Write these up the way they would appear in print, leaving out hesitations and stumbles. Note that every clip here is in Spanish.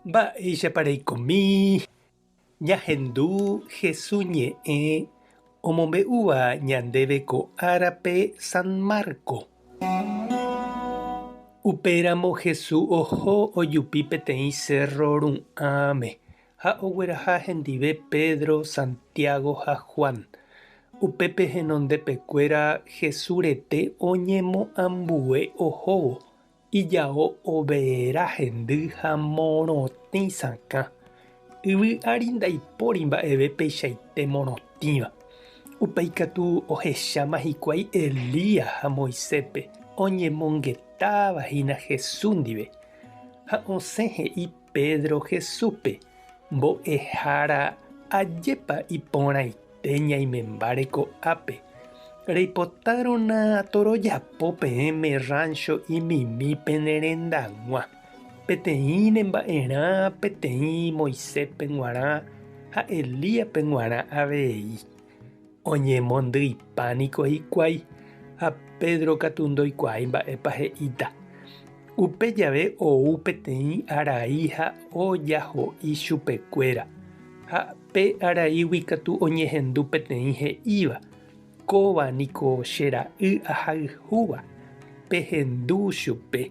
Mba'éichapareikomi ñahendu Jesús ñe'ẽ omombe'úva ñandéve ko árape San Marco. Upéramo Jesús oho ojupi peteĩ Cerro Ru'ãme ha ogueraha hendive Pedro, Santiago ha Juan. Upépe henondepekuéra Jesús rete oñemoambue ohóvo ijao oveera hendy ha morotĩ sakã. Yvy ári ndaipóri mba'eve peichaite morotĩva. Upéi katu ohecháma hikuái Elías ha Moisépe oñemongetávahína Jesús ndive. Ha osẽ he'i Pedro Jesúspe: mbo'ehára ajépa iporãite ñaimembáre ko'ápe. Reipotárõna torojapo peẽme rancho imimípe nerendag̃ua. Peteĩ nemba'erã peteĩ Moisépe g̃uarã ha Elíaspe g̃uarã avei. Oñemondýipaniko hikuái ha Pedro katu ndoikuaái mba'épa he'íta. Upe jave ou peteĩ arai ha ojaho'i chupekuéra. Ha pe araígui katu oñehendu peteĩ he'íva: kóvaniko che ra'y ahayhúva. Pehendu chupe.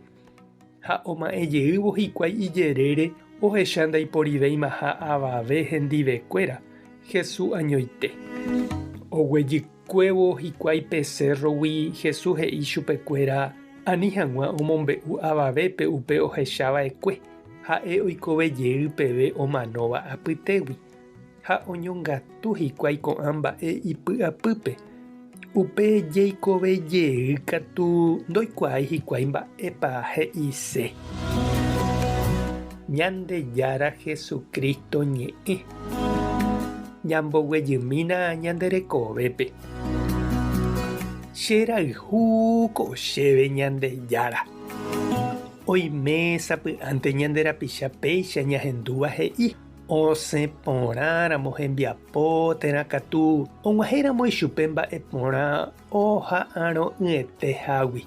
Ha oma'ẽjeývo hikuái ijerére ohecha ndaiporivéima ha avave hendivekuéra Jesús añoite. Oguejykuévo hikuái pe cerrogui Jesús he'i chupekuéra ani hag̃ua omombe'u avavépe upe ohechava'ekue. Ha'e oikovejey peve omanóva apytégui. Ha oñongatu hikuái ko'ã mba'e ipy'apýpe. Upe jeikovejey katu ndoikuaái hikuái mba'épa he'ise. Ñandejára Jesucristo ñe'ẽ. Ñamboguejymína ñanderekovépe. Che rayhúko chéve Ñandejára. Oimésapy'ánte ñande rapicha péicha ñahendúva he'i. Osẽ porãramo hembiapo térã katu og̃uahẽramo ichupe mba'e porã oha'ãrõ y'etehágui.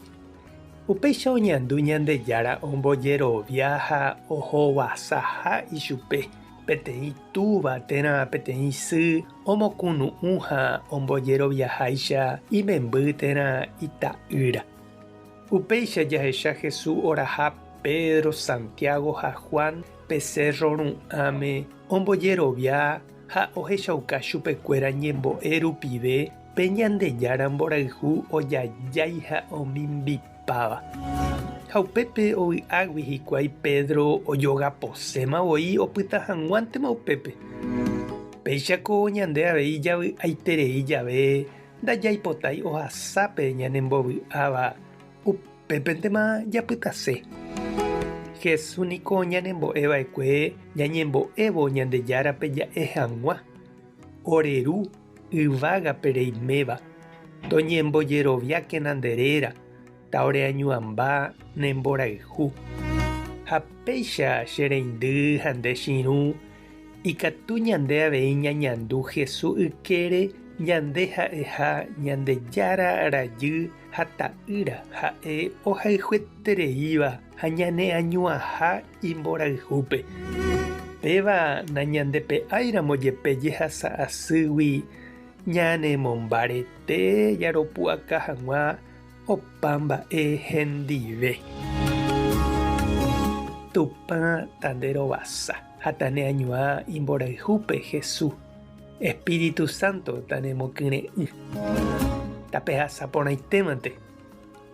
Upéicha oñandu Ñandejára ombojerovia ha ohovasaha ichupe peteĩ túva térã peteĩ sy omokunu'ũ ha ombojeroviaháicha imemby térã ita'ýra. Upéicha jahecha Jesús oraha Pedro, Santiago ha Juan pe Cerro Ru'ãme ombojerovia ha ohechauka chupekuéra ñembo'e rupive pe Ñandejára mborayhu ojajái ha omimbipáva. Ha upépe ovy'águi hikuái Pedro ojogaposéma voi opyta hag̃uántema upépe. Péichako ñande avei javy'aiterei jave ndajaipotái ohasápe ñanembovy'áva upépentema japytase. Jesús niko ñanembo'eva'ekue ñañembo'évo Ñandejárape ja'e hag̃ua. Oreru yvágape reiméva toñembojeroviáke nanderéra taoreañuãmba nemborayhu. Ha péicha che reindy ha nde chiru ikatu ñande avei ñañandu Jesús ykére ñande ha'eha Ñandejára rajy ha ta'ýra ha'e ohayhuetereíva ha ñane'añuãha imborayhúpe. Péva nañandepe'áiramo jepe jehasa asýgui ñanemombarete jaropu'aka hag̃ua opa mba'e hendive. Tupã tanderovasa ha taneañuã imborayhúpe Jesús. Espíritu Santo tanemokyre'ỹ. Tapehasa porãitémante.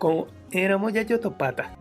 Ko'ẽramo jajotopáta.